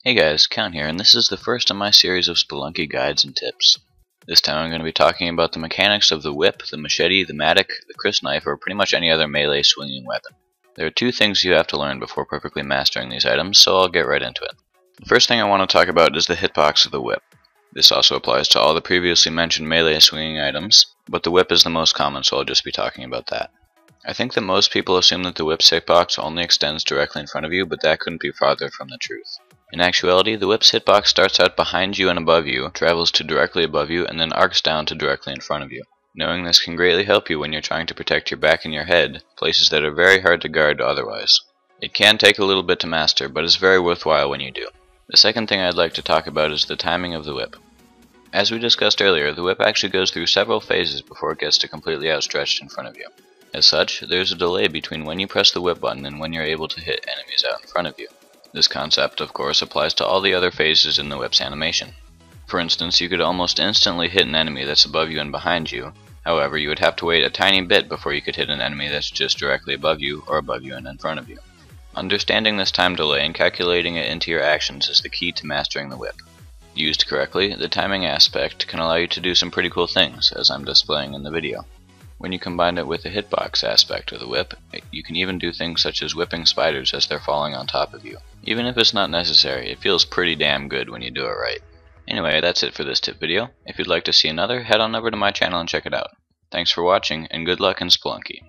Hey guys, Count here, and this is the first in my series of Spelunky guides and tips. This time I'm going to be talking about the mechanics of the whip, the machete, the mattock, the crysknife, or pretty much any other melee swinging weapon. There are two things you have to learn before perfectly mastering these items, so I'll get right into it. The first thing I want to talk about is the hitbox of the whip. This also applies to all the previously mentioned melee swinging items, but the whip is the most common, so I'll just be talking about that. I think that most people assume that the whip's hitbox only extends directly in front of you, but that couldn't be farther from the truth. In actuality, the whip's hitbox starts out behind you and above you, travels to directly above you, and then arcs down to directly in front of you. Knowing this can greatly help you when you're trying to protect your back and your head, places that are very hard to guard otherwise. It can take a little bit to master, but it's very worthwhile when you do. The second thing I'd like to talk about is the timing of the whip. As we discussed earlier, the whip actually goes through several phases before it gets to completely outstretched in front of you. As such, there's a delay between when you press the whip button and when you're able to hit enemies out in front of you. This concept, of course, applies to all the other phases in the whip's animation. For instance, you could almost instantly hit an enemy that's above you and behind you. However, you would have to wait a tiny bit before you could hit an enemy that's just directly above you or above you and in front of you. Understanding this time delay and calculating it into your actions is the key to mastering the whip. Used correctly, the timing aspect can allow you to do some pretty cool things, as I'm displaying in the video. When you combine it with the hitbox aspect of the whip, you can even do things such as whipping spiders as they're falling on top of you. Even if it's not necessary, it feels pretty damn good when you do it right. Anyway, that's it for this tip video. If you'd like to see another, head on over to my channel and check it out. Thanks for watching, and good luck in Spelunky.